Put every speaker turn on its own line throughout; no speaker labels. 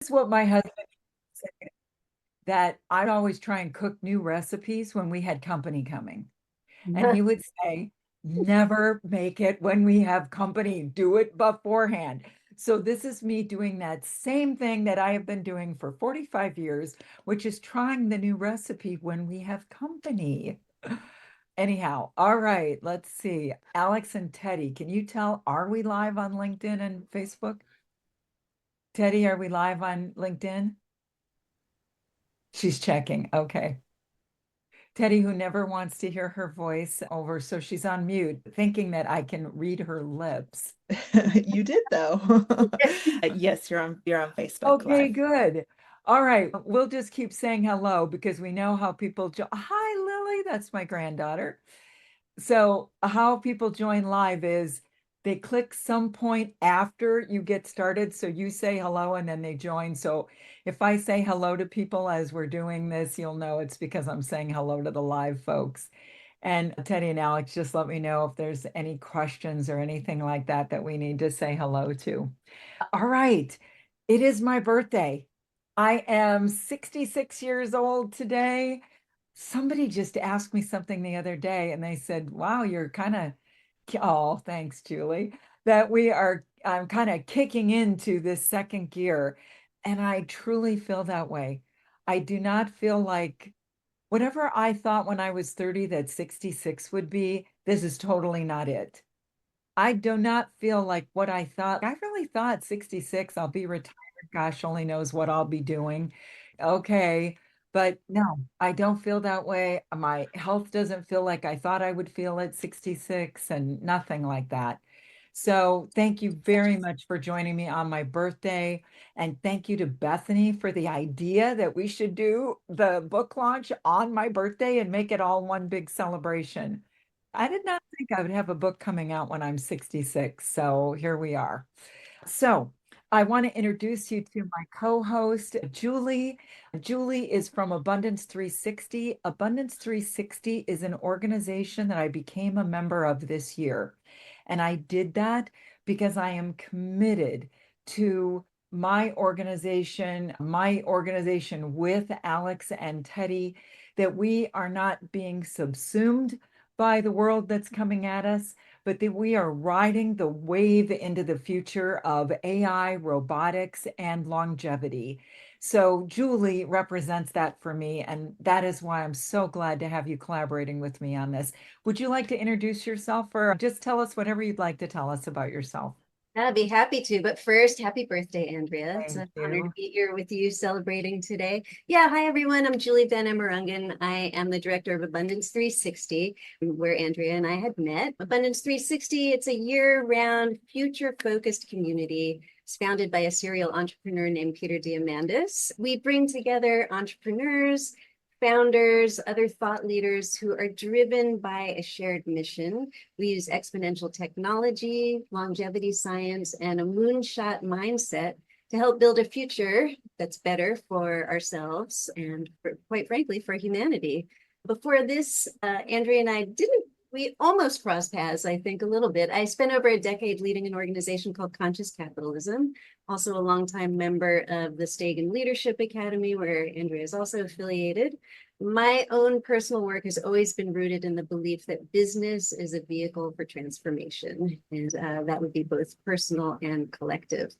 is what my husband said, that I'd always try and cook new recipes when we had company coming. And he would say, never make it when we have company, do it beforehand. So this is me doing that same thing that I have been doing for 45 years, which is trying the new recipe when we have company. Anyhow, all right, let's see. Alex and Teddy, can you tell, are we live on LinkedIn and Facebook? Teddy, are we live on LinkedIn? She's checking. Okay. Teddy, who never wants to hear her voice over, so she's on mute, thinking that I can read her lips.
You did though. Yes, you're on Facebook
Okay,
Live.
good. All right, we'll just keep saying hello because we know how people Hi, Lily, that's my granddaughter. So how people join live is they click some point after you get started. So you say hello and then they join. So if I say hello to people as we're doing this, you'll know it's because I'm saying hello to the live folks. And Teddy and Alex, just let me know if there's any questions or anything like that that we need to say hello to. All right. It is my birthday. I am 66 years old today. Somebody just asked me something the other day and they said, wow, you're kind of, oh, thanks, Julie, that I'm kind of kicking into this second gear. And I truly feel that way. I do not feel like whatever I thought when I was 30 that 66 would be, this is totally not it. I do not feel like what I thought. I really thought 66, I'll be retired. Gosh, only knows what I'll be doing. Okay. But no, I don't feel that way. My health doesn't feel like I thought I would feel at 66 and nothing like that. So thank you very much for joining me on my birthday. And thank you to Bethany for the idea that we should do the book launch on my birthday and make it all one big celebration. I did not think I would have a book coming out when I'm 66. So here we are. So I want to introduce you to my co-host, Julie. Julie is from Abundance 360. Abundance 360 is an organization that I became a member of this year. And I did that because I am committed to my organization with Alex and Teddy, that we are not being subsumed by the world that's coming at us, but that we are riding the wave into the future of AI, robotics, and longevity. So Julie represents that for me, and that is why I'm so glad to have you collaborating with me on this. Would you like to introduce yourself or just tell us whatever you'd like to tell us about yourself?
I'd be happy to. But first, happy birthday, Andrea. It's
Thank
an honor to
you.
be here with you celebrating today. Yeah, hi everyone. I'm Julie Van Emerangen. I am the director of Abundance 360, where Andrea and I had met. Abundance 360, it's a year-round, future-focused community. It's founded by a serial entrepreneur named Peter Diamandis. We bring together entrepreneurs, founders, other thought leaders who are driven by a shared mission. We use exponential technology, longevity science, and a moonshot mindset to help build a future that's better for ourselves and, quite frankly, for humanity. Before this, Andrea and I didn't we almost crossed paths, I think, a little bit. I spent over a decade leading an organization called Conscious Capitalism, also a longtime member of the Stagen Leadership Academy, where Andrea is also affiliated. My own personal work has always been rooted in the belief that business is a vehicle for transformation, and that would be both personal and collective.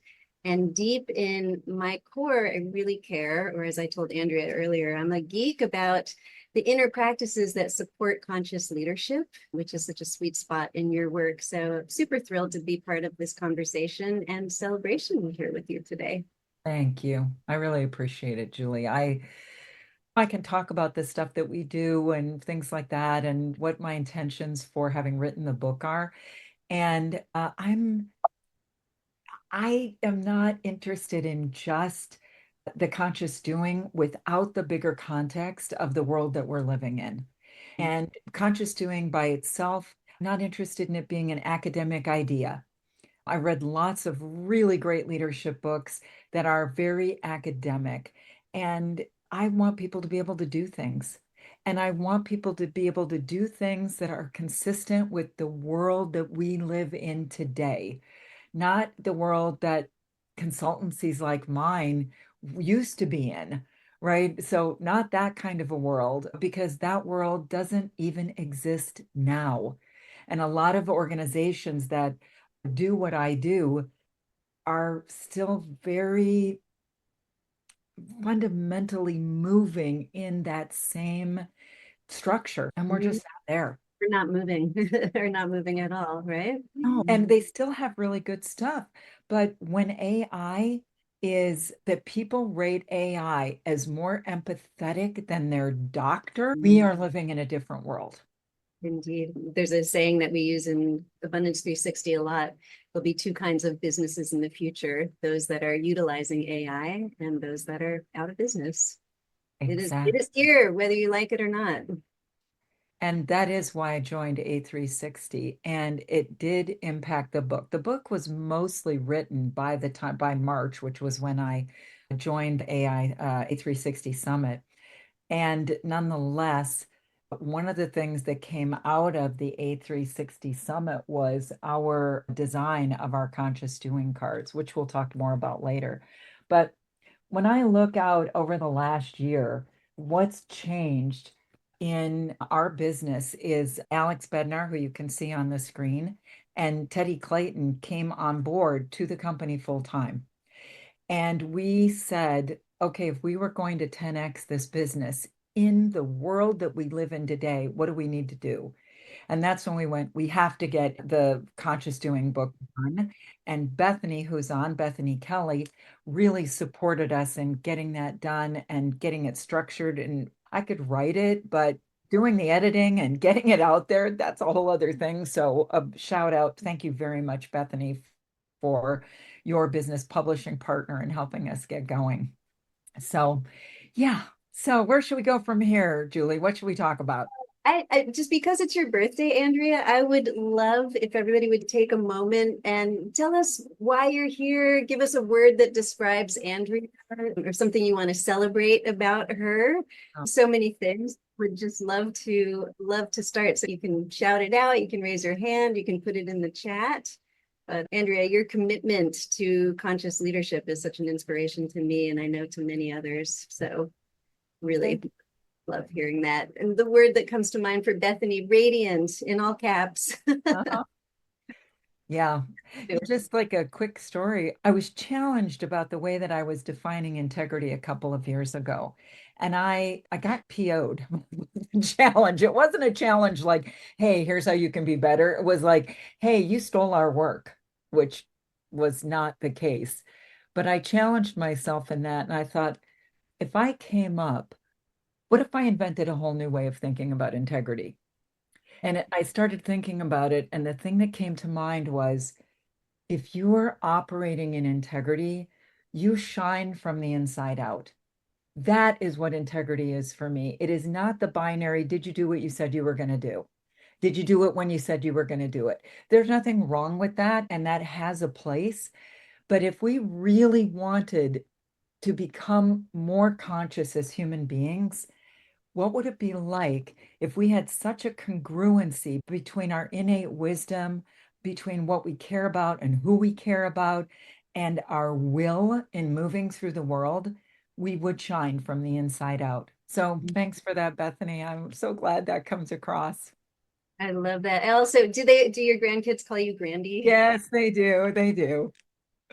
And deep in my core, I really care, or as I told Andrea earlier, I'm a geek about the inner practices that support conscious leadership, which is such a sweet spot in your work. So super thrilled to be part of this conversation and celebration here with you today.
Thank you. I really appreciate it, Julie. I can talk about the stuff that we do and things like that and what my intentions for having written the book are. And I am not interested in just the conscious doing without the bigger context of the world that we're living in. And conscious doing by itself, I'm not interested in it being an academic idea. I read lots of really great leadership books that are very academic, and I want people to be able to do things. And I want people to be able to do things that are consistent with the world that we live in today, not the world that consultancies like mine used to be in, right? So not that kind of a world, because that world doesn't even exist now. And a lot of organizations that do what I do are still very fundamentally moving in that same structure. And we're just not there.
We're not moving. They're not moving at all, right?
No, and they still have really good stuff. But when AI is that people rate AI as more empathetic than their doctor, we are living in a different world.
Indeed. There's a saying that we use in Abundance 360 a lot. There'll be two kinds of businesses in the future, those that are utilizing AI and those that are out of business.
Exactly.
It is here, whether you like it or not.
And that is why I joined A360. And it did impact the book. The book was mostly written by March, which was when I joined A360 Summit. And nonetheless, one of the things that came out of the A360 Summit was our design of our conscious doing cards, which we'll talk more about later. But when I look out over the last year, what's changed in our business is Alex Bednar, who you can see on the screen, and Teddy Clayton came on board to the company full time. And we said, okay, if we were going to 10x this business in the world that we live in today, what do we need to do? And that's when we went, we have to get the Conscious Doing book done. And Bethany, who's on, Bethany Kelly, really supported us in getting that done and getting it structured. And I could write it, but doing the editing and getting it out there, that's a whole other thing. So a shout out. Thank you very much, Bethany, for your business publishing partner and helping us get going. So, yeah. So where should we go from here, Julie? What should we talk about?
I just because it's your birthday, Andrea, I would love if everybody would take a moment and tell us why you're here. Give us a word that describes Andrea or something you want to celebrate about her. So many things. Would just love to start. So you can shout it out, you can raise your hand, you can put it in the chat. But Andrea, your commitment to conscious leadership is such an inspiration to me, and I know to many others. So really love hearing that. And the word that comes to mind for Bethany, radiant in all caps.
Uh-huh. Yeah, just like a quick story. I was challenged about the way that I was defining integrity a couple of years ago. And I got PO'd. Challenge. It wasn't a challenge like, hey, here's how you can be better. It was like, hey, you stole our work, which was not the case. But I challenged myself in that. And I thought, if I came up, what if I invented a whole new way of thinking about integrity? And I started thinking about it, and the thing that came to mind was if you are operating in integrity, you shine from the inside out. That is what integrity is for me. It is not the binary, did you do what you said you were going to do? Did you do it when you said you were going to do it? There's nothing wrong with that, and that has a place. But if we really wanted to become more conscious as human beings, what would it be like if we had such a congruency between our innate wisdom, between what we care about and who we care about, and our will in moving through the world? We would shine from the inside out. So thanks for that, Bethany. I'm so glad that comes across.
I love that. Also, do your grandkids call you Grandy?
Yes, they do. They do.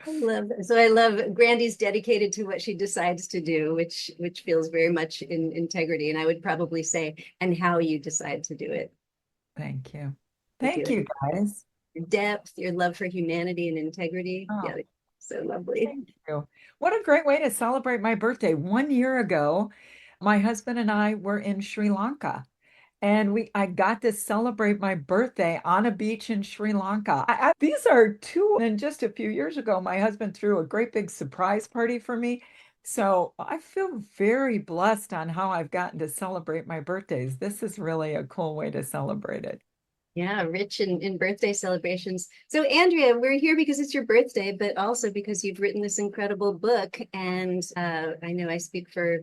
I love that. So I love Grandy's dedicated to what she decides to do, which feels very much in integrity. And I would probably say, and how you decide to do it.
Thank you.
Thank
Thank you, guys.
Your depth, your love for humanity and integrity.
Oh,
Yeah, so lovely.
thank you. What a great way to celebrate my birthday. 1 year ago, my husband and I were in Sri Lanka. And I got to celebrate my birthday on a beach in Sri Lanka. These are two, and just a few years ago, my husband threw a great big surprise party for me. So I feel very blessed on how I've gotten to celebrate my birthdays. This is really a cool way to celebrate it.
Yeah, rich in birthday celebrations. So Andrea, we're here because it's your birthday, but also because you've written this incredible book. And I know I speak for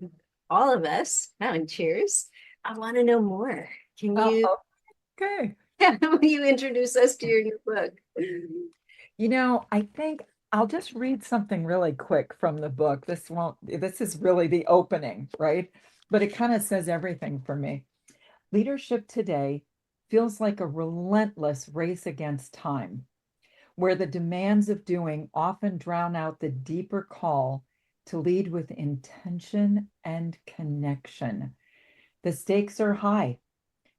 all of us. Oh, and cheers. I want to know more. Can you,
Oh, okay.
will you introduce us to your new book?
I think I'll just read something really quick from the book. This is really the opening, right? But it kind of says everything for me. Leadership today feels like a relentless race against time, where the demands of doing often drown out the deeper call to lead with intention and connection. The stakes are high.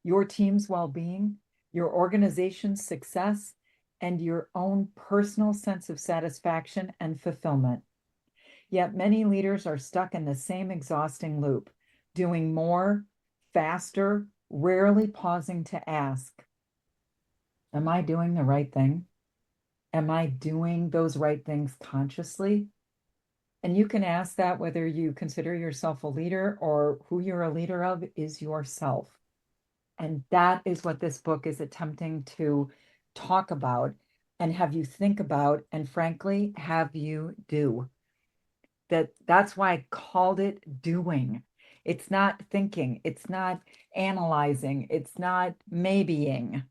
Your team's well being, your organization's success, and your own personal sense of satisfaction and fulfillment. Yet many leaders are stuck in the same exhausting loop, doing more, faster, rarely pausing to ask, am I doing the right thing? Am I doing those right things consciously? And you can ask that whether you consider yourself a leader or who you're a leader of is yourself. And that is what this book is attempting to talk about and have you think about, and frankly, have you do. That's why I called it doing. It's not thinking, it's not analyzing, it's not maybeing,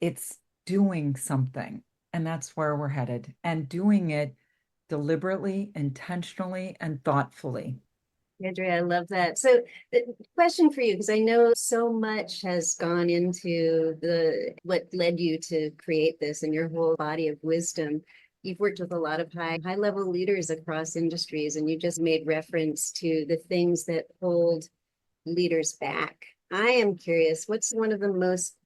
it's doing something. And that's where we're headed. And doing it deliberately, intentionally, and thoughtfully.
Andrea, I love that. So the question for you, because I know so much has gone into what led you to create this and your whole body of wisdom. You've worked with a lot of high level leaders across industries, and you just made reference to the things that hold leaders back. I am curious, what's one of the most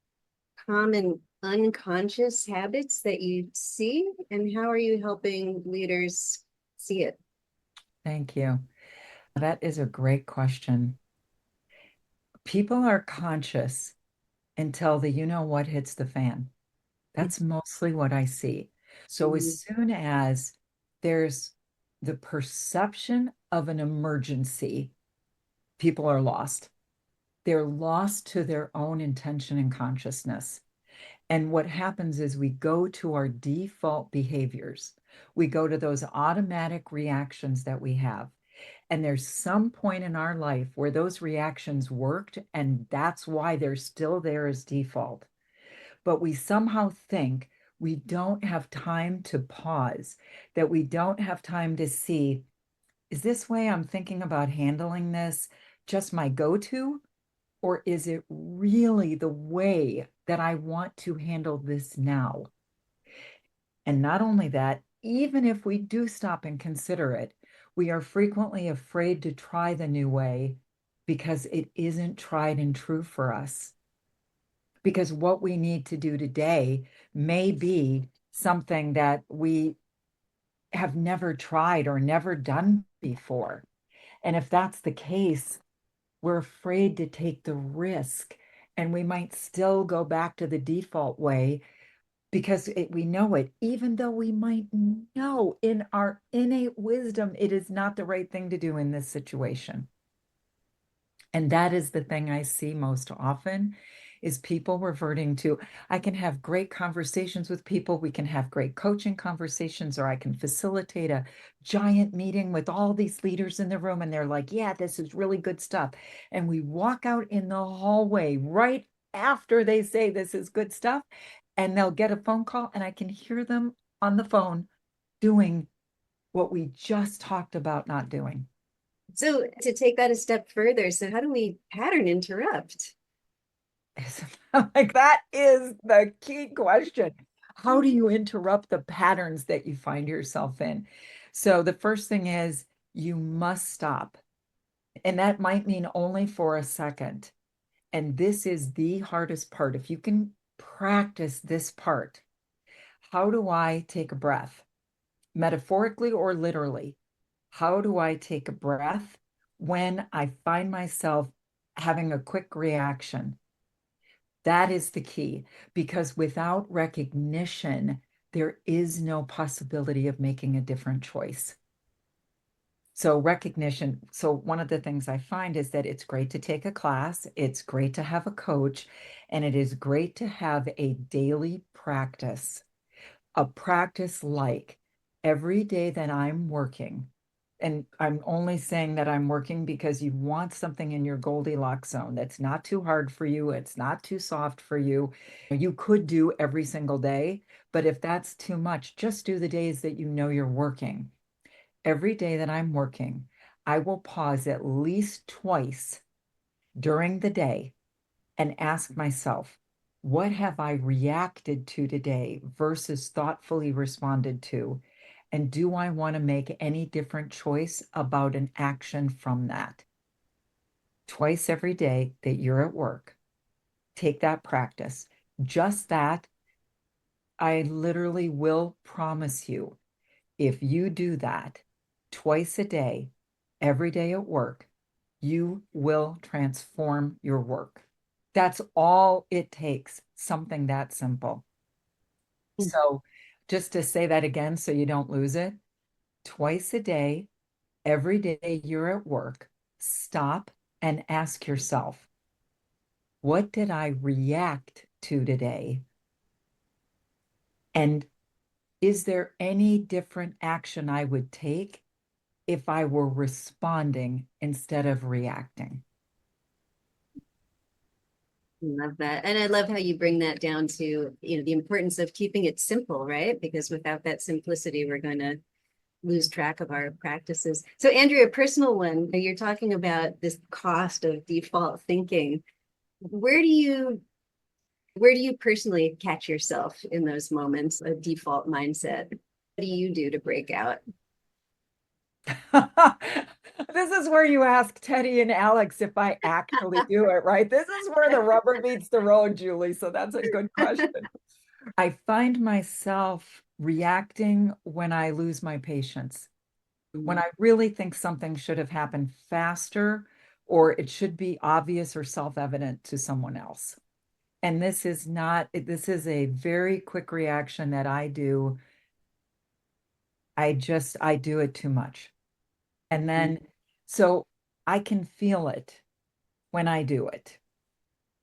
common unconscious habits that you see, and how are you helping leaders see it?
Thank you. That is a great question. People are conscious until the you know what hits the fan. That's mostly what I see. So as soon as there's the perception of an emergency, people are lost. They're lost to their own intention and consciousness. And what happens is we go to our default behaviors. We go to those automatic reactions that we have. And there's some point in our life where those reactions worked, and that's why they're still there as default. But we somehow think we don't have time to pause, that we don't have time to see, is this way I'm thinking about handling this just my go-to? Or is it really the way that I want to handle this now? And not only that, even if we do stop and consider it, we are frequently afraid to try the new way because it isn't tried and true for us. Because what we need to do today may be something that we have never tried or never done before. And if that's the case, we're afraid to take the risk, and we might still go back to the default way because we know it, even though we might know in our innate wisdom it is not the right thing to do in this situation. And that is the thing I see most often is people reverting to, I can have great conversations with people, we can have great coaching conversations, or I can facilitate a giant meeting with all these leaders in the room, and they're like, yeah, this is really good stuff. And we walk out in the hallway right after they say this is good stuff, and they'll get a phone call, and I can hear them on the phone doing what we just talked about not doing.
So to take that a step further, so how do we pattern interrupt?
Like that is the key question. How do you interrupt the patterns that you find yourself in? So the first thing is you must stop. And that might mean only for a second. And this is the hardest part. If you can practice this part, how do I take a breath? Metaphorically or literally, how do I take a breath when I find myself having a quick reaction? That is the key, because without recognition, there is no possibility of making a different choice. So recognition. So one of the things I find is that it's great to take a class, it's great to have a coach, and it is great to have a daily practice, a practice like every day that I'm working, and I'm only saying that I'm working because you want something in your Goldilocks zone that's not too hard for you, it's not too soft for you. You could do every single day, but if that's too much, just do the days that you know you're working. Every day that I'm working, I will pause at least twice during the day and ask myself, what have I reacted to today versus thoughtfully responded to? And do I want to make any different choice about an action from that? Twice every day that you're at work, take that practice. Just that, I literally will promise you, if you do that twice a day, every day at work, you will transform your work. That's all it takes, something that simple. So, just to say that again so you don't lose it, twice a day, every day you're at work, stop and ask yourself, what did I react to today? And is there any different action I would take if I were responding instead of reacting?
Love that. And I love how you bring that down to, the importance of keeping it simple, right? Because without that simplicity, we're going to lose track of our practices. So Andrea, a personal one, you're talking about this cost of default thinking. Where do you where do you personally catch yourself in those moments of default mindset? What do you do to break out?
This is where you ask Teddy and Alex if I actually do it, right? This is where the rubber meets the road, Julie. So that's a good question. I find myself reacting when I lose my patience, when I really think something should have happened faster, or it should be obvious or self-evident to someone else. And this is not, this is a very quick reaction that I do. I do it too much. And then, so I can feel it when I do it.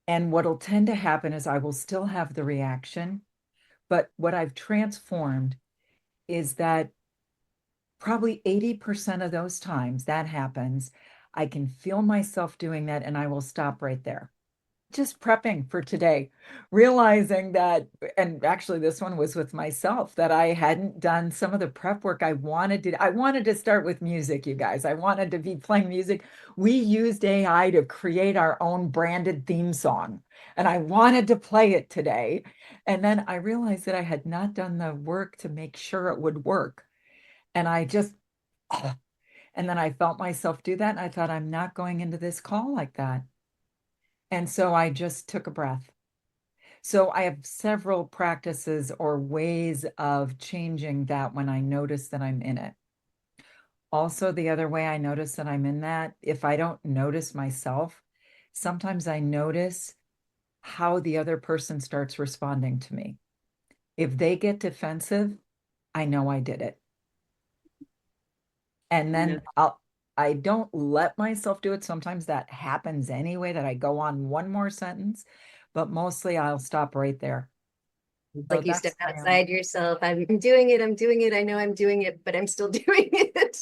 And what'll tend to happen is I will still have the reaction, but what I've transformed is that probably 80% of those times that happens, I can feel myself doing that and I will stop right there. Just prepping for today, realizing that, and actually this one was with myself, that I hadn't done some of the prep work I wanted to. I wanted to start with music, you guys. I wanted to be playing music. We used AI to create our own branded theme song, and I wanted to play it today. And then I realized that I had not done the work to make sure it would work. And I just, and then I felt myself do that. And I thought, I'm not going into this call like that. And so I just took a breath. So I have several practices or ways of changing that when I notice that I'm in it. Also, the other way I notice that I'm in that, if I don't notice myself, sometimes I notice how the other person starts responding to me. If they get defensive, I know I did it. And then I don't let myself do it. Sometimes that happens anyway, that I go on one more sentence, but mostly I'll stop right there. So
Like you step
that's my
outside yourself. I'm doing it. I'm doing it. I know I'm doing it, but I'm still doing it.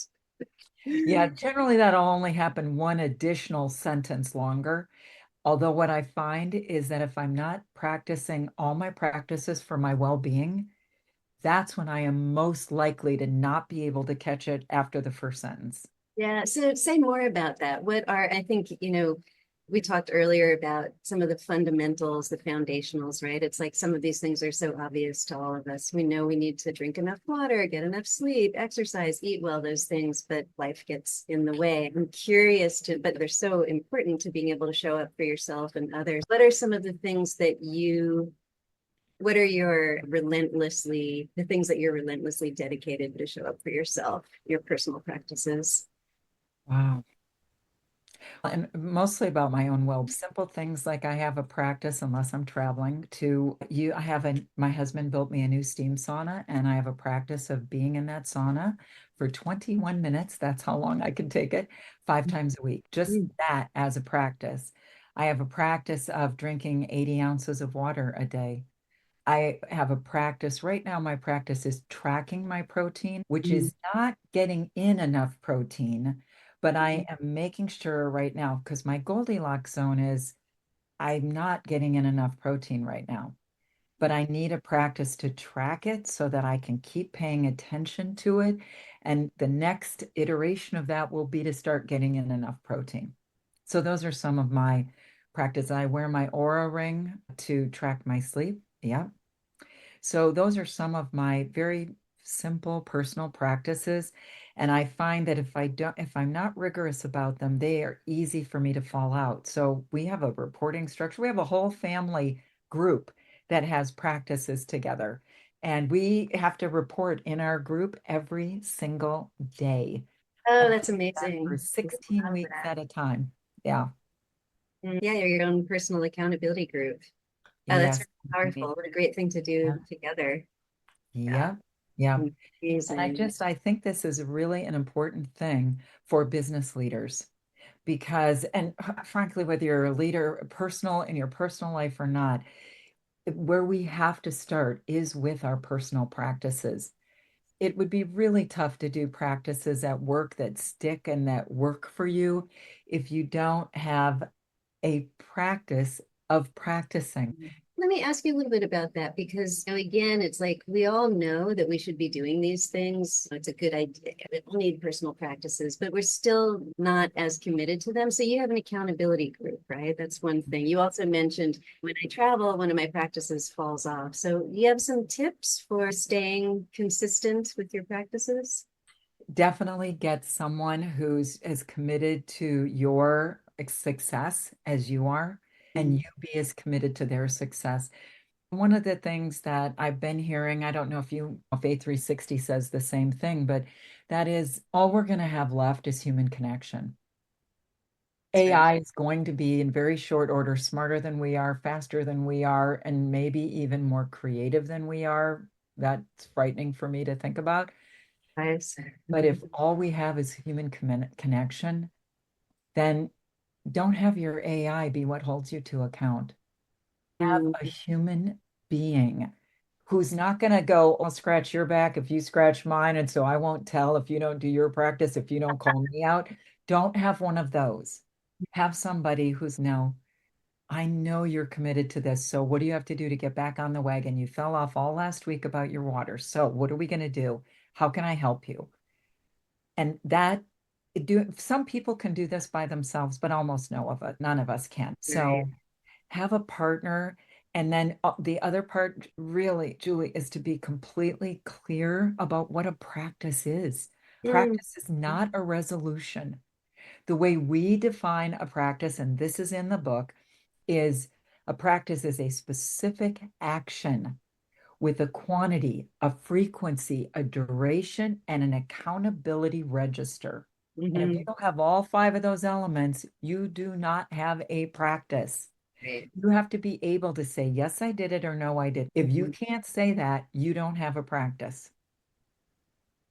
yeah, generally that'll only happen one additional sentence longer. Although what I find is that if I'm not practicing all my practices for my well-being, that's when I am most likely to not be able to catch it after the first sentence.
Yeah. So say more about that. What are, I think, we talked earlier about some of the fundamentals, the foundationals, right? It's like some of these things are so obvious to all of us. We know we need to drink enough water, get enough sleep, exercise, eat well, those things, but life gets in the way. I'm curious but they're so important to being able to show up for yourself and others. What are some of the things what are the things that you're relentlessly dedicated to show up for yourself, your personal practices?
Wow. And mostly about my own well, simple things like I have a practice unless I'm traveling to you. My husband built me a new steam sauna and I have a practice of being in that sauna for 21 minutes. That's how long I can take it 5 times a week. Just that as a practice. I have a practice of drinking 80 ounces of water a day. I have a practice. Right now, my practice is tracking my protein, which is not getting in enough protein, but I am making sure right now, because my Goldilocks zone is I'm not getting in enough protein right now, but I need a practice to track it so that I can keep paying attention to it. And the next iteration of that will be to start getting in enough protein. So those are some of my practice. I wear my Aura ring to track my sleep. Yeah. So those are some of my very simple personal practices. And I find that if I'm not rigorous about them, they are easy for me to fall out. So we have a reporting structure. We have a whole family group that has practices together. And we have to report in our group every single day.
Oh,
And
that's
we do that for
amazing.
16
Love
weeks
that.
at a time. Yeah.
Yeah, you're your own personal accountability group. Oh, that's
Yes.
really powerful. What a great thing to do together. Yeah,
Yeah. Yeah. And
amazing.
I think this is really an important thing for business leaders because, and frankly, whether you're a leader, personal in your personal life or not, where we have to start is with our personal practices. It would be really tough to do practices at work that stick and that work for you if you don't have a practice of practicing.
Let me ask you a little bit about that because, again, it's like we all know that we should be doing these things. It's a good idea. We all need personal practices, but we're still not as committed to them. So you have an accountability group, right? That's one thing. You also mentioned when I travel, one of my practices falls off. So you have some tips for staying consistent with your practices?
Definitely get someone who's as committed to your success as you are, and you be as committed to their success. One of the things that I've been hearing, I don't know if A360 says the same thing, but that is all we're going to have left is human connection.
That's right.
AI is going to be in very short order smarter than we are, faster than we are, and maybe even more creative than we are. That's frightening for me to think about.
Guys.
But if all we have is human connection, then don't have your AI be what holds you to account. Have
Mm,
a human being who's not going to go, I'll scratch your back if you scratch mine. And so I won't tell if you don't do your practice, if you don't call me out. Don't have one of those. Have somebody who's, no, I know you're committed to this. So what do you have to do to get back on the wagon? You fell off all last week about your water. So what are we going to do? How can I help you? And that some people can do this by themselves, but almost none of us can.
right.
So have a partner. And then the other part, really, Julie, is to be completely clear about what a practice is.
Mm,
Practice is not a resolution. The way we define a practice, and this is in the book, is a practice is a specific action with a quantity, a frequency, a duration, and an accountability register. And if you
mhm,
don't have all five of those elements, you do not have a practice.
right.
You have to be able to say, yes, I did it, or no, I did. If you can't say that, you don't have a practice.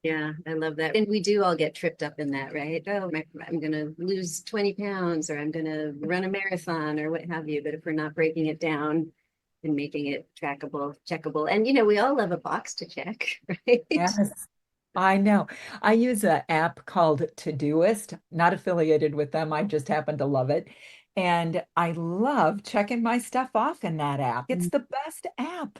Yeah, I love that. And we do all get tripped up in that, right? Oh, I'm going to lose 20 pounds or I'm going to run a marathon or what have you. But if we're not breaking it down and making it trackable, checkable, and we all love a box to check, right?
Yes, I know. I use an app called Todoist, not affiliated with them. I just happen to love it. And I love checking my stuff off in that app. It's the best app.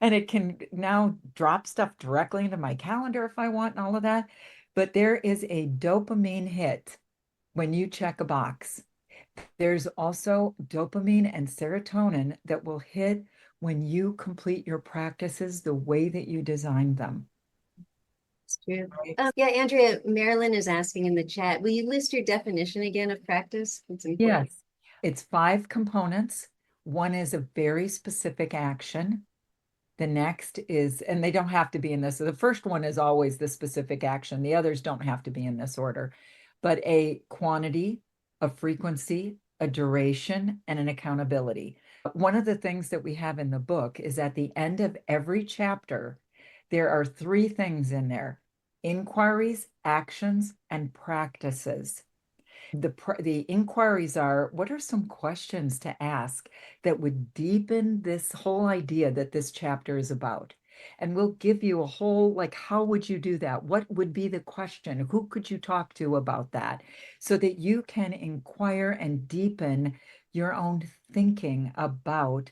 And it can now drop stuff directly into my calendar if I want and all of that. But there is a dopamine hit when you check a box. There's also dopamine and serotonin that will hit when you complete your practices the way that you designed them.
It's true.
Right?
Yeah, Andrea, Marilyn is asking in the chat, will you list your definition again of practice? It's important.
Yes, it's five components. One is a very specific action. The next is, and they don't have to be in this. So the first one is always the specific action. The others don't have to be in this order, but a quantity, a frequency, a duration, and an accountability. One of the things that we have in the book is at the end of every chapter, there are three things in there: inquiries, actions, and practices. The inquiries are, what are some questions to ask that would deepen this whole idea that this chapter is about? And we'll give you a whole, like, how would you do that? What would be the question? Who could you talk to about that? So that you can inquire and deepen your own thinking about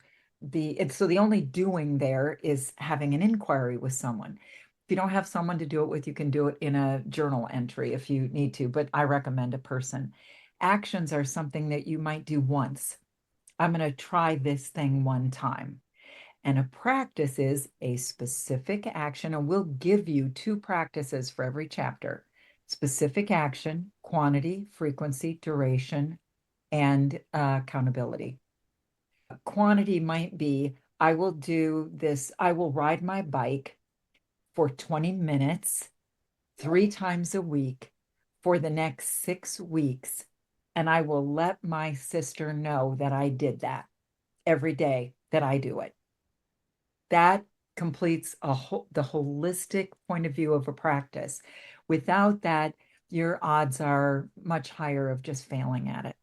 so the only doing there is having an inquiry with someone. If you don't have someone to do it with, you can do it in a journal entry if you need to, but I recommend a person. Actions are something that you might do once. I'm going to try this thing one time. And a practice is a specific action, and we'll give you 2 practices for every chapter. Specific action, quantity, frequency, duration, and accountability. Quantity might be, I will do this, I will ride my bike for 20 minutes 3 times a week for the next 6 weeks. And I will let my sister know that I did that every day that I do it. That completes the holistic point of view of a practice. Without that, your odds are much higher of just failing at it.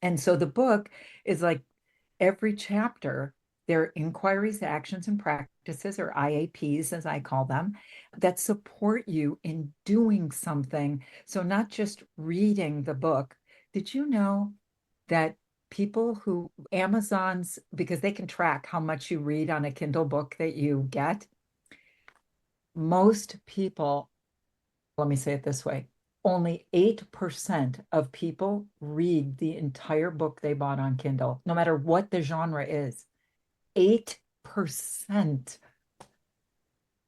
And so the book is like every chapter, there are inquiries, actions, and practices, or IAPs, as I call them, that support you in doing something. So, not just reading the book. Did you know that people who Amazon's, because they can track how much you read on a Kindle book that you get, most people, let me say it this way, only 8% of people read the entire book they bought on Kindle, no matter what the genre is. 8%.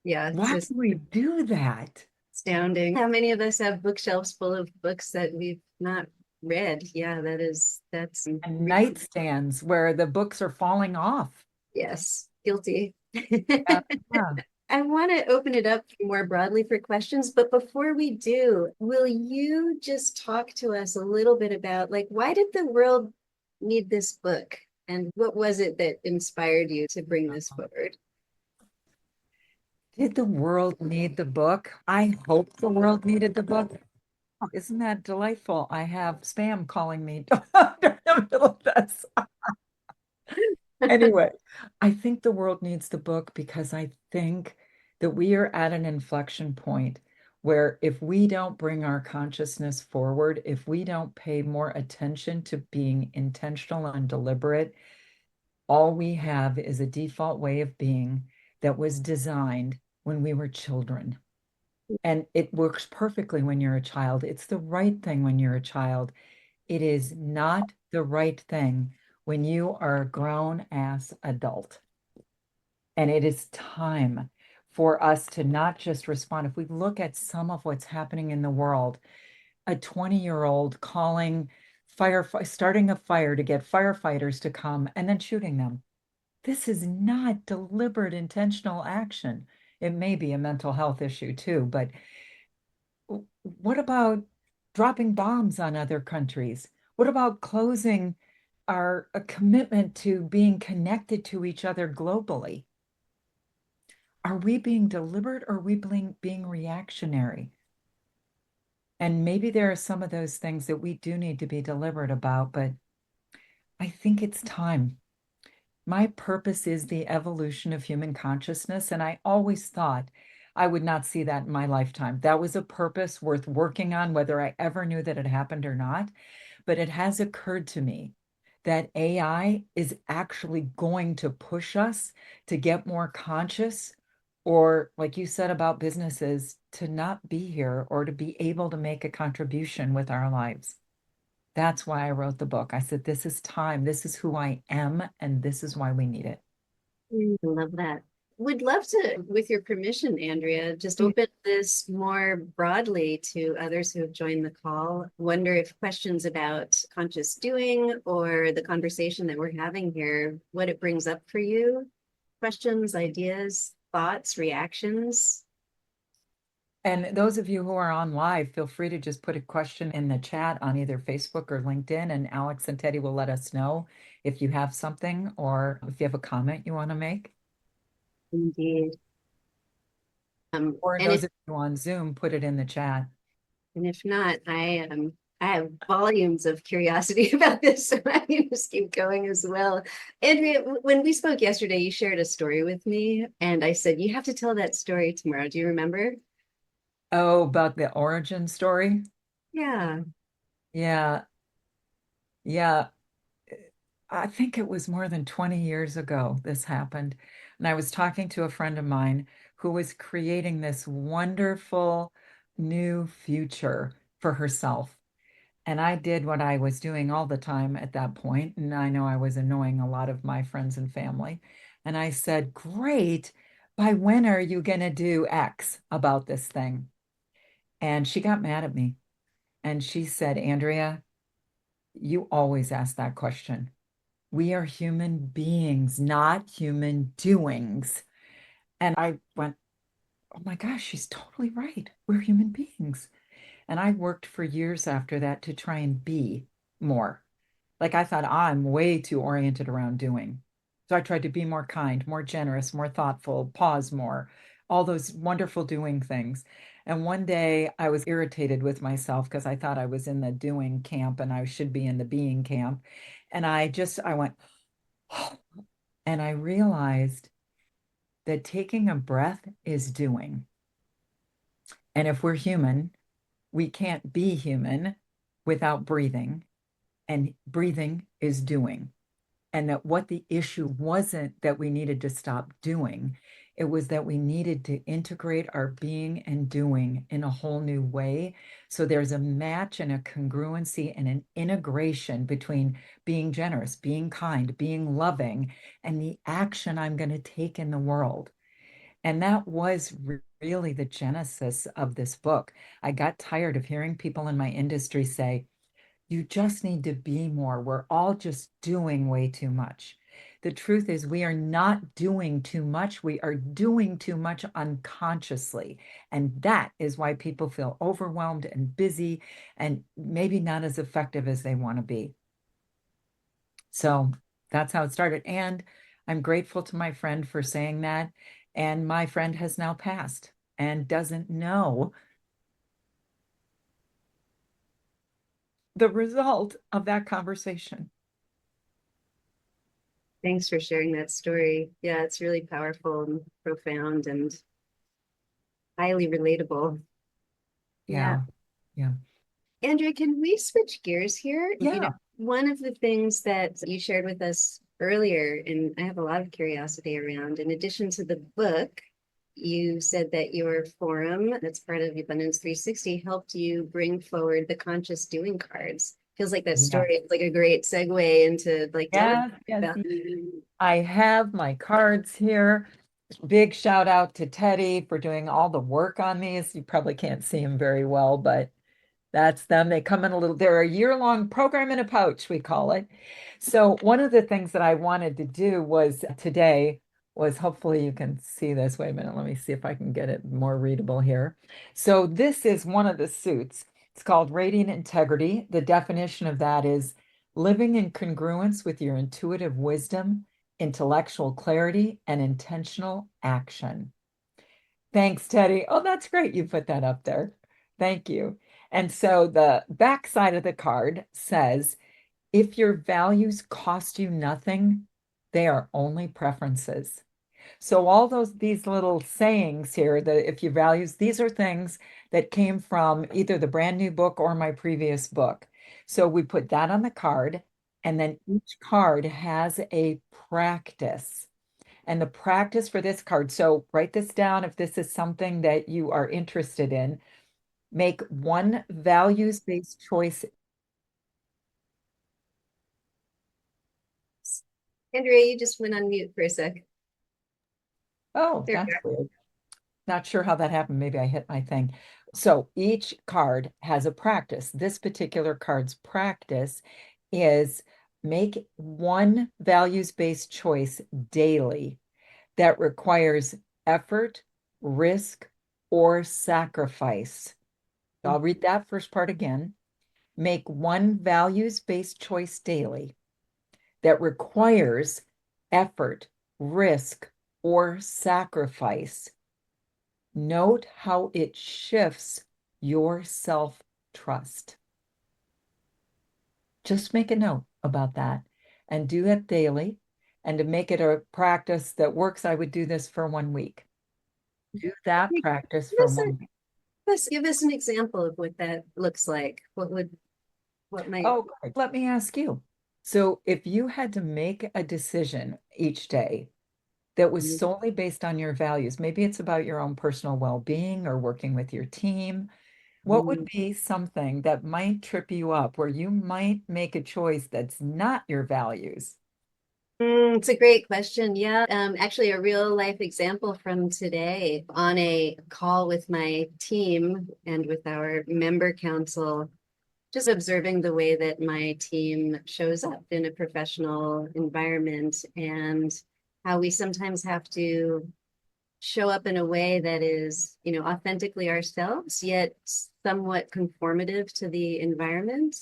Yeah, it's
Why
just
do we do that?
astounding. How many of us have bookshelves full of books that we've not read? Yeah, that's
And nightstands where the books are falling off.
yes, guilty.
Yeah. Yeah.
I want to open it up more broadly for questions, but before we do, will you just talk to us a little bit about like why did the world need this book? And what was it that inspired you to bring this forward?
Did the world need the book? I hope the world needed the book. Oh, isn't that delightful? I have spam calling me during the middle of this. Anyway, I think the world needs the book because I think that we are at an inflection point where if we don't bring our consciousness forward, if we don't pay more attention to being intentional and deliberate, all we have is a default way of being that was designed when we were children. And it works perfectly when you're a child. It's the right thing when you're a child. It is not the right thing when you are a grown ass adult. And it is time for us to not just respond. If we look at some of what's happening in the world, a 20-year-old calling starting a fire to get firefighters to come and then shooting them. This is not deliberate, intentional action. It may be a mental health issue too, but what about dropping bombs on other countries? What about closing our a commitment to being connected to each other globally? Are we being deliberate or are we being reactionary? And maybe there are some of those things that we do need to be deliberate about, but I think it's time. My purpose is the evolution of human consciousness, and I always thought I would not see that in my lifetime. That was a purpose worth working on, whether I ever knew that it happened or not. But it has occurred to me that AI is actually going to push us to get more conscious, or like you said about businesses, to not be here or to be able to make a contribution with our lives. That's why I wrote the book. I said, this is time. This is who I am, and this is why we need it.
I love that. Would love to, with your permission, Andrea, just open this more broadly to others who have joined the call. Wonder if questions about conscious doing or the conversation that we're having here, what it brings up for you. Questions, ideas, thoughts, reactions.
And those of you who are on live, feel free to just put a question in the chat on either Facebook or LinkedIn, and Alex and Teddy will let us know if you have something or if you have a comment you want to make.
Indeed.
Or
And if
those of you on Zoom, put it in the chat.
And if not, I I have volumes of curiosity about this, so I can just keep going as well. Andrea, when we spoke yesterday, you shared a story with me, and I said, you have to tell that story tomorrow. Do you remember?
Oh, about the origin story?
Yeah.
Yeah, yeah. I think it was more than 20 years ago this happened. And I was talking to a friend of mine who was creating this wonderful new future for herself. And I did what I was doing all the time at that point, and I know I was annoying a lot of my friends and family. And I said, great, by when are you going to do X about this thing? And she got mad at me. And she said, Andrea, you always ask that question. We are human beings, not human doings. And I went, oh my gosh, she's totally right. We're human beings. And I worked for years after that to try and be more. Like I thought I'm way too oriented around doing. So I tried to be more kind, more generous, more thoughtful, pause more, all those wonderful doing things. And one day I was irritated with myself because I thought I was in the doing camp and I should be in the being camp. And I went, and I realized that taking a breath is doing. And if we're human, we can't be human without breathing. And breathing is doing. And that what the issue wasn't that we needed to stop doing, it was that we needed to integrate our being and doing in a whole new way. So there's a match and a congruency and an integration between being generous, being kind, being loving, and the action I'm going to take in the world. And that was really the genesis of this book. I got tired of hearing people in my industry say, you just need to be more. We're all just doing way too much. The truth is, we are not doing too much. We are doing too much unconsciously. And that is why people feel overwhelmed and busy and maybe not as effective as they want to be. So that's how it started. And I'm grateful to my friend for saying that. And my friend has now passed and doesn't know the result of that conversation.
Thanks for sharing that story. Yeah, it's really powerful and profound and highly relatable. Yeah.
Yeah. Yeah.
Andrea, can we switch gears here?
Yeah.
One of the things that you shared with us earlier, and I have a lot of curiosity around, in addition to the book, you said that your forum, that's part of Abundance 360, helped you bring forward the conscious doing cards. Feels like that
Yeah.
story is like a great segue into like telling
Yes, yes.
about.
I have my cards here. Big shout out to Teddy for doing all the work on these. You probably can't see him very well, but that's them. They come in a little, they're a year-long program in a pouch, we call it. So one of the things that I wanted to do was today was hopefully you can see this. Wait a minute, let me see if I can get it more readable here. So this is one of the suits. It's called Radiant Integrity. The definition of that is living in congruence with your intuitive wisdom, intellectual clarity, and intentional action. Thanks, Teddy. Oh, that's great. You put that up there. Thank you. And so the back side of the card says, if your values cost you nothing, they are only preferences. So all these little sayings here, the if your values, these are things that came from either the brand new book or my previous book. So we put that on the card, and then each card has a practice. And the practice for this card, so write this down if this is something that you are interested in. Make one values-based choice.
Andrea, you just went on mute for a sec.
Oh,
There we
that's
are.
weird. Not sure how that happened. Maybe I hit my thing. So each card has a practice. This particular card's practice is make one values-based choice daily that requires effort, risk, or sacrifice. I'll read that first part again. Make one values-based choice daily that requires effort, risk, or sacrifice. Note how it shifts your self-trust. Just make a note about that and do that daily. And to make it a practice that works, I would do this for 1 week. Do that
Give
practice for
us
1 week.
give us an example of what that looks like. What might,
Oh, great. Let me ask you. So if you had to make a decision each day that was solely based on your values, maybe it's about your own personal well-being or working with your team, what would be something that might trip you up where you might make a choice that's not your values?
It's a great question. Yeah, actually, a real life example from today on a call with my team and with our member council, just observing the way that my team shows up in a professional environment and how we sometimes have to show up in a way that is, authentically ourselves, yet somewhat conformative to the environment.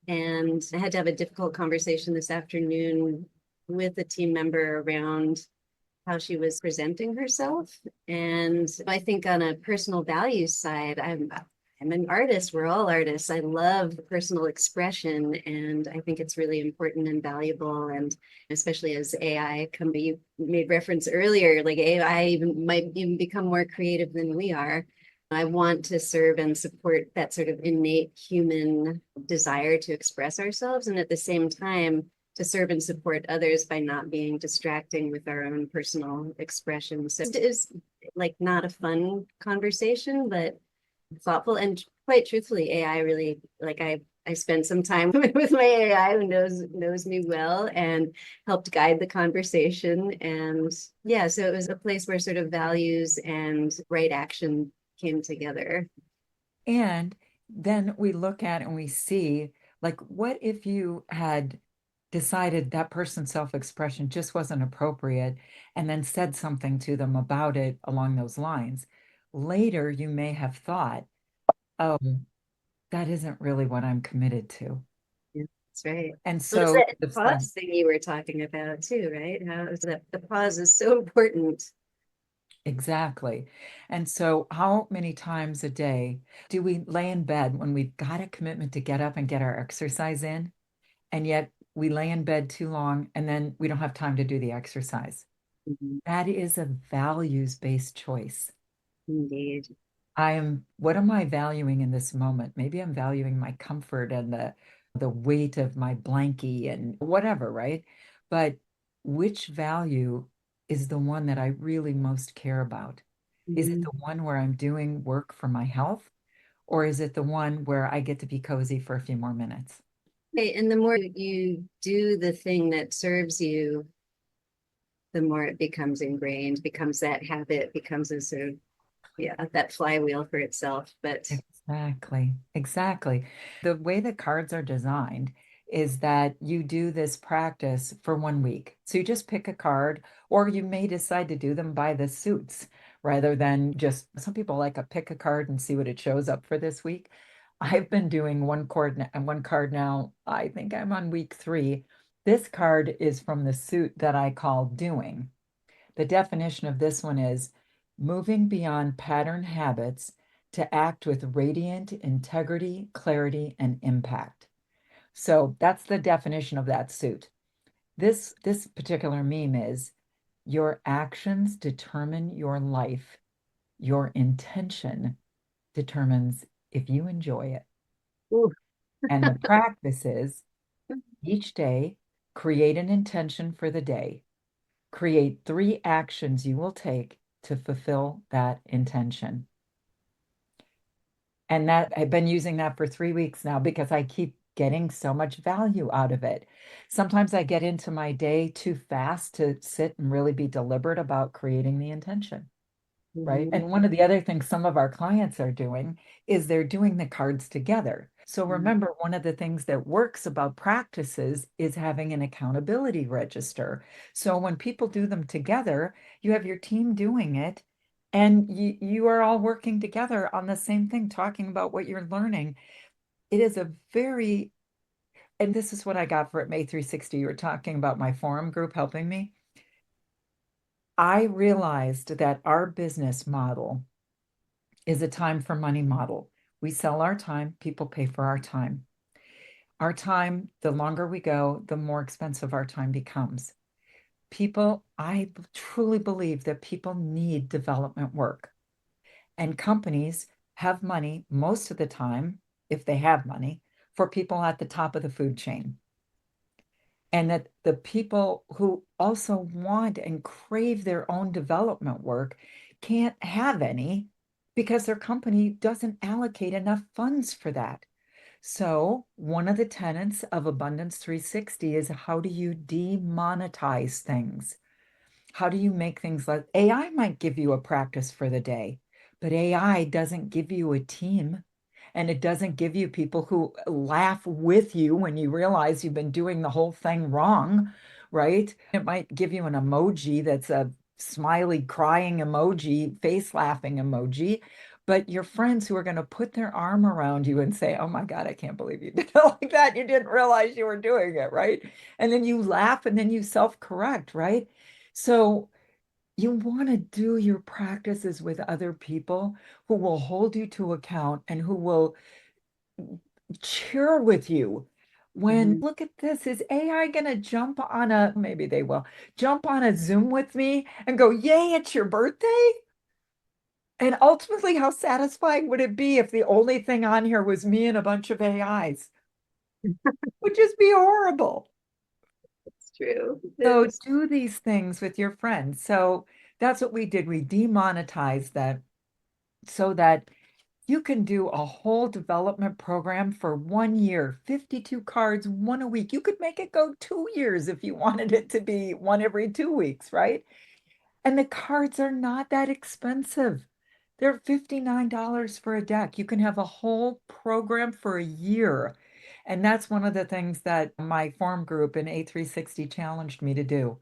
And I had to have a difficult conversation this afternoon with a team member around how she was presenting herself. And I think on a personal values side, I'm an artist. We're all artists. I love personal expression, and I think it's really important and valuable. And especially as AI you made reference earlier, like AI might even become more creative than we are. I want to serve and support that sort of innate human desire to express ourselves, and at the same time, to serve and support others by not being distracting with our own personal expression. So it is like not a fun conversation, but thoughtful. And quite truthfully, AI really, like I spent some time with my AI who knows me well and helped guide the conversation. And yeah, so it was a place where sort of values and right action came together.
And then we look at and we see, like, what if you had decided that person's self-expression just wasn't appropriate and then said something to them about it along those lines? Later, you may have thought, oh, that isn't really what I'm committed to.
Yeah, that's right.
And
Well, it's
so
that
it's like,
pause thing you were talking about too, right? How is that the pause is so important.
exactly. And so, how many times a day do we lay in bed when we've got a commitment to get up and get our exercise in? And yet we lay in bed too long and then we don't have time to do the exercise.
Mhm.
That is a values-based choice.
Indeed.
What am I valuing in this moment? Maybe I'm valuing my comfort and the weight of my blankie and whatever, right? But which value is the one that I really most care about? Is it
Mhm.
the one where I'm doing work for my health, or is it the one where I get to be cozy for a few more minutes?
Okay, and the more you do the thing that serves you, the more it becomes ingrained, becomes that habit, becomes a sort of, yeah, that flywheel for itself. But
Exactly, exactly. The way the cards are designed is that you do this practice for 1 week. So you just pick a card, or you may decide to do them by the suits rather than just some people like a pick a card and see what it shows up for this week. I've been doing one card now. I think I'm on week 3. This card is from the suit that I call doing. The definition of this one is moving beyond pattern habits to act with radiant integrity, clarity, and impact. So that's the definition of that suit. This particular meme is your actions determine your life. Your intention determines if you enjoy it.
ooh,
And the practice is each day, create an intention for the day. Create 3 actions you will take to fulfill that intention. And that I've been using that for 3 weeks now because I keep getting so much value out of it. Sometimes I get into my day too fast to sit and really be deliberate about creating the intention. Right.
mhm,
And one of the other things some of our clients are doing is they're doing the cards together. So
mhm,
remember, one of the things that works about practices is having an accountability register. So when people do them together, you have your team doing it and you are all working together on the same thing, talking about what you're learning. It is a very, and this is what I got for at May 360. You were talking about my forum group helping me. I realized that our business model is a time for money model. We sell our time, people pay for our time. Our time, the longer we go, the more expensive our time becomes. I truly believe that people need development work, and companies have money most of the time, if they have money, for people at the top of the food chain. And that the people who also want and crave their own development work can't have any because their company doesn't allocate enough funds for that. So, one of the tenets of Abundance 360 is how do you demonetize things? How do you make things like AI might give you a practice for the day, but AI doesn't give you a team, and it doesn't give you people who laugh with you when you realize you've been doing the whole thing wrong, right? It might give you an emoji that's a smiley crying emoji, face laughing emoji, but your friends who are going to put their arm around you and say, "Oh my God, I can't believe you did it like that. You didn't realize you were doing it," right? And then you laugh and then you self-correct, right? So you want to do your practices with other people who will hold you to account and who will cheer with you. When
Mhm.
look at this, is AI going to jump on maybe they will, jump on a Zoom with me and go, "Yay, it's your birthday?" And ultimately, how satisfying would it be if the only thing on here was me and a bunch of AIs? Would just be horrible.
It's true. It
So
is.
do these things with your friends. So that's what we did. We demonetized that so that you can do a whole development program for 1 year, 52 cards, one a week. You could make it go 2 years if you wanted it to be one every 2 weeks, right? And the cards are not that expensive. They're $59 for a deck. You can have a whole program for a year. And that's one of the things that my form group in A360 challenged me to do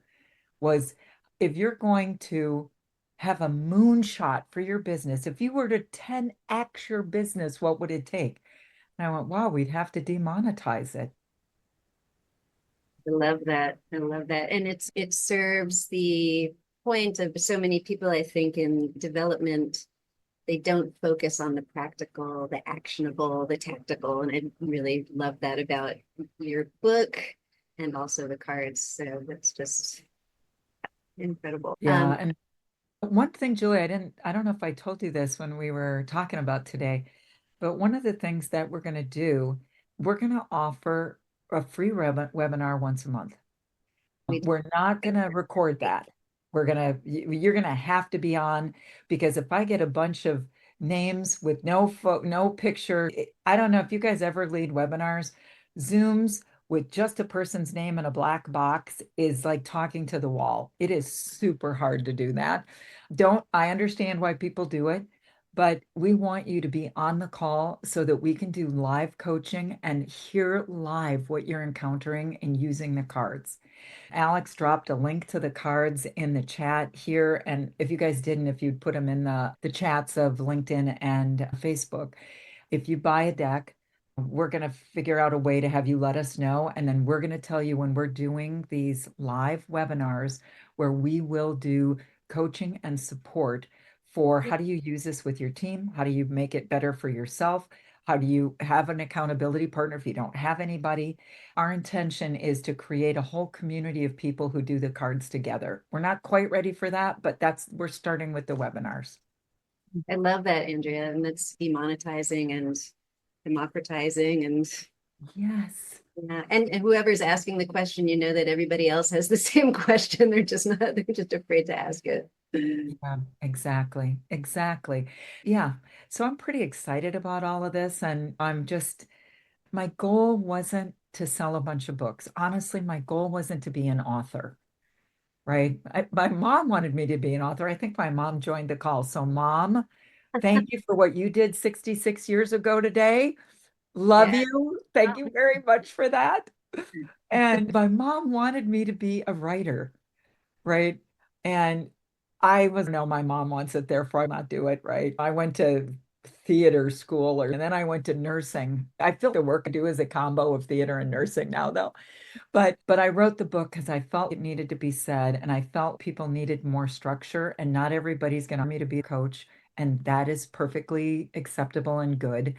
was if you're going to have a moonshot for your business, if you were to 10x your business, what would it take? And I went, wow, we'd have to demonetize it.
I love that. I love that. And it serves the point of so many people, I think, in development. They don't focus on the practical, the actionable, the tactical. And I really love that about your book and also the cards. So that's just incredible.
Yeah. And one thing, Julie, I don't know if I told you this when we were talking about today, but one of the things that we're going to do, we're going to offer a free webinar once a month.
We
We're not going to record that. You're going to have to be on because if I get a bunch of names with no picture, I don't know if you guys ever lead webinars, Zooms with just a person's name in a black box is like talking to the wall. It is super hard to do that. I understand why people do it, but we want you to be on the call so that we can do live coaching and hear live what you're encountering and using the cards. Alex dropped a link to the cards in the chat here. And if you guys didn't, if you'd put them in the chats of LinkedIn and Facebook, if you buy a deck, we're going to figure out a way to have you let us know. And then we're going to tell you when we're doing these live webinars where we will do coaching and support for how do you use this with your team? How do you make it better for yourself? How do you have an accountability partner if you don't have anybody? Our intention is to create a whole community of people who do the cards together. We're not quite ready for that, but we're starting with the webinars.
I love that, Andrea, and that's demonetizing and democratizing and
Yes.
yeah, and whoever's asking the question, you know that everybody else has the same question. They're just afraid to ask it.
Yeah, exactly. Exactly. Yeah. So I'm pretty excited about all of this. And my goal wasn't to sell a bunch of books. Honestly, my goal wasn't to be an author, right? My mom wanted me to be an author. I think my mom joined the call. So, Mom, thank you for what you did 66 years ago today. Love
Yeah.
you. Thank you very much for that. And my mom wanted me to be a writer, right? And no, my mom wants it, therefore I not do it, right? I went to theater school and then I went to nursing. I feel the work I do is a combo of theater and nursing now, though. But I wrote the book because I felt it needed to be said, and I felt people needed more structure, and not everybody's going to me to be a coach, and that is perfectly acceptable and good.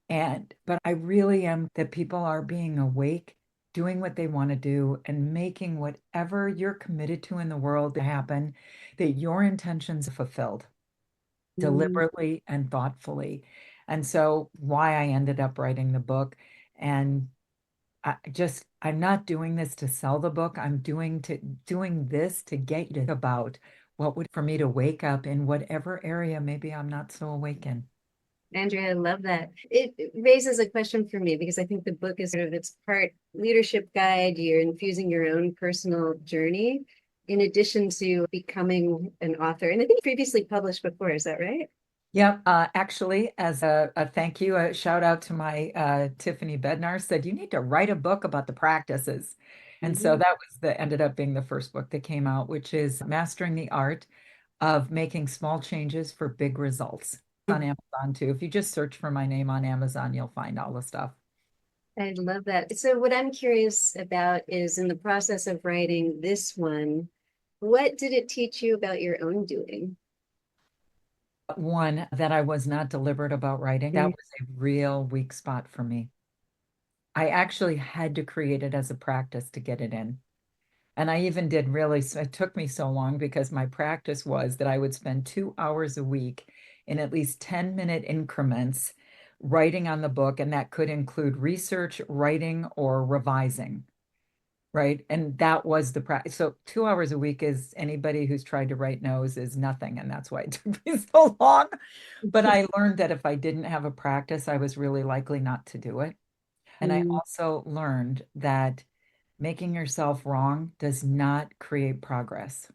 But I really am that people are being awake, doing what they want to do, and making whatever you're committed to in the world to happen, that your intentions are fulfilled
Mm.
deliberately and thoughtfully. And so why I ended up writing the book. And I'm not doing this to sell the book. I'm doing this to get you about what would for me to wake up in whatever area maybe I'm not so awake in.
Andrea, I love that. It raises a question for me because I think the book is sort of its part leadership guide. You're infusing your own personal journey in addition to becoming an author. And I think previously published before, is that right?
Yeah, actually, as a thank you, a shout out to my Tiffany Bednar said you need to write a book about the practices. And so
Mhm.
that was the ended up being the first book that came out, which is Mastering the Art of Making Small Changes for Big Results on Amazon too. If you just search for my name on Amazon, you'll find all the stuff.
I love that. So what I'm curious about is in the process of writing this one, what did it teach you about your own doing?
One that I was not deliberate about writing, that was a real weak spot for me. I actually had to create it as a practice to get it in. And I even did really, it took me so long because my practice was that I would spend 2 hours a week in at least 10-minute increments writing on the book. And that could include research, writing, or revising, right? And that was the practice. So 2 hours a week is anybody who's tried to write knows is nothing. And that's why it took me so long. But I learned that if I didn't have a practice, I was really likely not to do it. And I
Mm.
also learned that making yourself wrong does not create progress.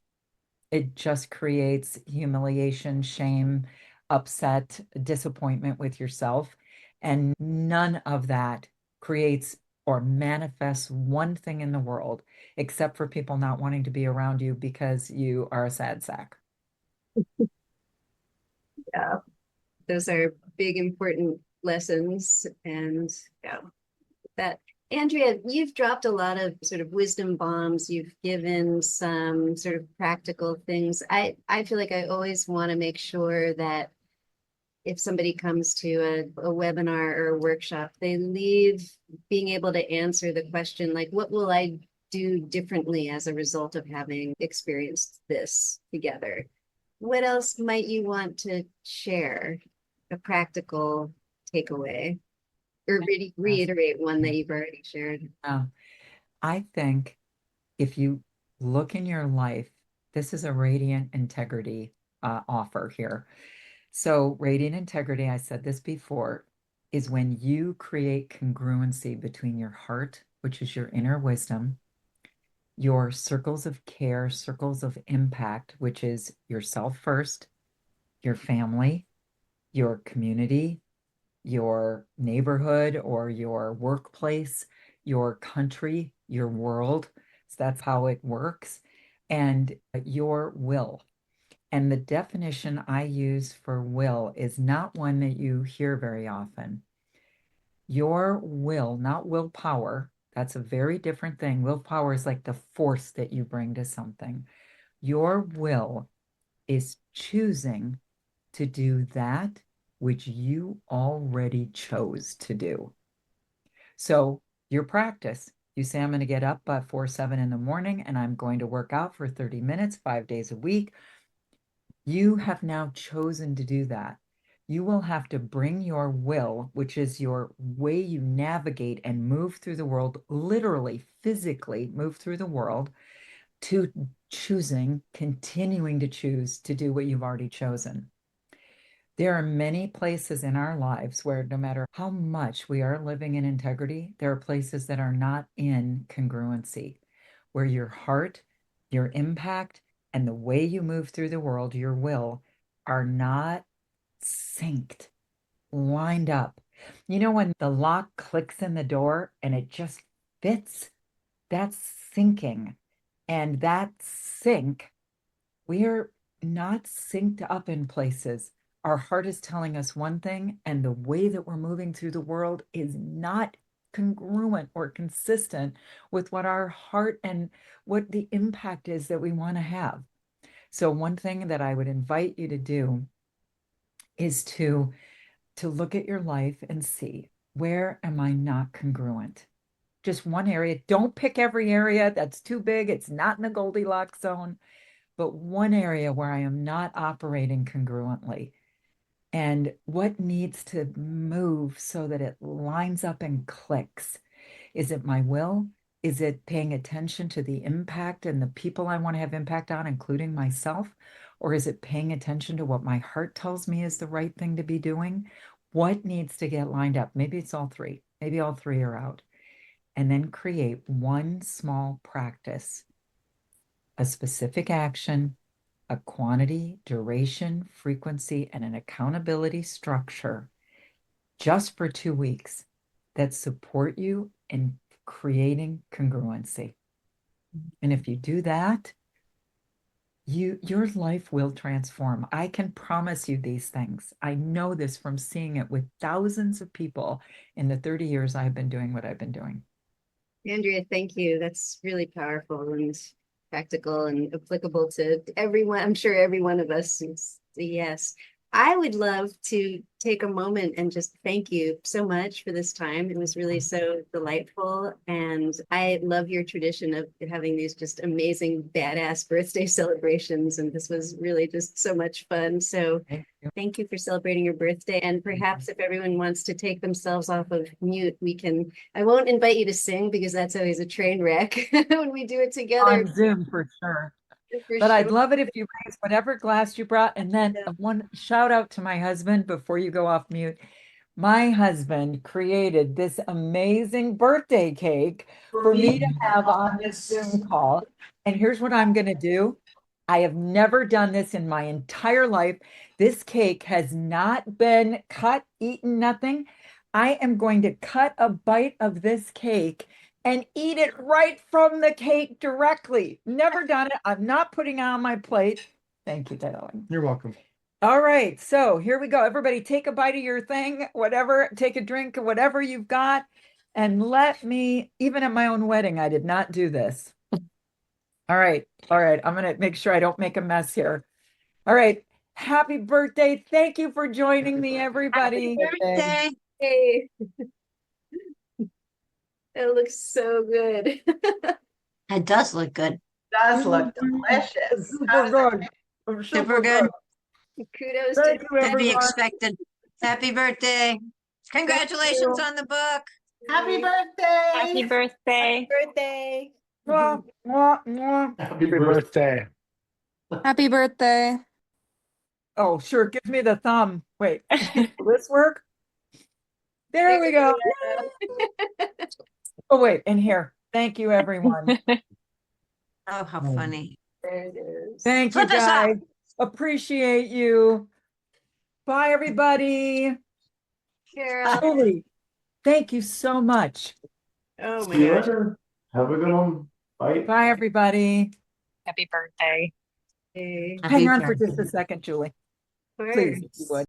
It just creates humiliation, shame, upset, disappointment with yourself. And none of that creates or manifests one thing in the world, except for people not wanting to be around you because you are a sad sack.
Yeah, those are big, important lessons. And yeah, that Andrea, you've dropped a lot of sort of wisdom bombs. You've given some sort of practical things. I feel like I always want to make sure that if somebody comes to a webinar or a workshop, they leave being able to answer the question, like, what will I do differently as a result of having experienced this together? What else might you want to share? A practical takeaway, or
Yes.
reiterate one that you've already shared.
Yeah. I think if you look in your life, this is a radiant integrity offer here. So, radiant integrity, I said this before, is when you create congruency between your heart, which is your inner wisdom, your circles of care, circles of impact, which is yourself first, your family, your community, your neighborhood or your workplace, your country, your world. So that's how it works. And your will. And the definition I use for will is not one that you hear very often. Your will, not willpower, that's a very different thing. Willpower is like the force that you bring to something. Your will is choosing to do that which you already chose to do. So your practice, you say, I'm going to get up by 4, 7 in the morning and I'm going to work out for 30 minutes, 5 days a week. You have now chosen to do that. You will have to bring your will, which is your way you navigate and move through the world, literally, physically move through the world, to choosing, continuing to choose to do what you've already chosen. There are many places in our lives where no matter how much we are living in integrity, there are places that are not in congruency, where your heart, your impact, and the way you move through the world, your will, are not synced, lined up. You know, when the lock clicks in the door and it just fits, that's syncing. And that sync, we're not synced up in places. Our heart is telling us one thing, and the way that we're moving through the world is not congruent or consistent with what our heart and what the impact is that we want to have. So, one thing that I would invite you to do is to to look at your life and see, where am I not congruent? Just one area. Don't pick every area. That's too big. It's not in the Goldilocks zone, but one area where I am not operating congruently. And what needs to move so that it lines up and clicks? Is it my will? Is it paying attention to the impact and the people I want to have impact on, including myself? Or is it paying attention to what my heart tells me is the right thing to be doing? What needs to get lined up? Maybe it's all three. Maybe all three are out. And then create one small practice, a specific action, a quantity, duration, frequency, and an accountability structure just for 2 weeks that support you in creating congruency. And if you do that, your life will transform. I can promise you these things. I know this from seeing it with thousands of people in the 30 years I've been doing what I've been doing.
Andrea, thank you. That's really powerful and practical and applicable to everyone. I'm sure every one of us is a yes. I would love to take a moment and just thank you so much for this time. It was really so delightful. And I love your tradition of having these just amazing, badass birthday celebrations. And this was really just so much fun. So thank you for celebrating your birthday. And perhaps if everyone wants to take themselves off of mute, we can, I won't invite you to sing because that's always a train wreck when we do it together.
On Zoom for sure. But I'd love it if you raise whatever glass you brought. And then one shout out to my husband before you go off mute. My husband created this amazing birthday cake for me to have on this Zoom call. And here's what I'm going to do. I have never done this in my entire life. This cake has not been cut, eaten, nothing. I am going to cut a bite of this cake and eat it right from the cake directly. Never done it. I'm not putting it on my plate. Thank you, darling.
You're welcome.
All right, so here we go. Everybody take a bite of your thing, whatever, take a drink, whatever you've got. And let me, even at my own wedding, I did not do this. All right, I'm gonna make sure I don't make a mess here. All right, happy birthday. Thank you for joining me, everybody.
Happy birthday.
Hey. It looks so good.
It does look good.
Does look delicious.
Super good.
Super good.
Kudos
Thank
to
you,
To be
everyone.
expected. Happy birthday. Congratulations on the book.
Happy birthday.
Happy birthday.
birthday.
Mwah, mwah, mwah.
Happy birthday.
Happy birthday.
Oh, sure. Give me the thumb. Wait, will this work? There we go. Oh, wait, and here. Thank you, everyone.
Oh, how funny.
There it is.
Thank you,
Flip us up.
guys. Appreciate you. Bye, everybody.
Carol.
Julie, thank you so much.
Oh my
See you
gosh.
later. Have a good one. Bye.
Bye, everybody.
Happy birthday.
Hey.
Happy
Hang on for
birthday.
just a second, Julie.
Of
Please, if you
course.
would.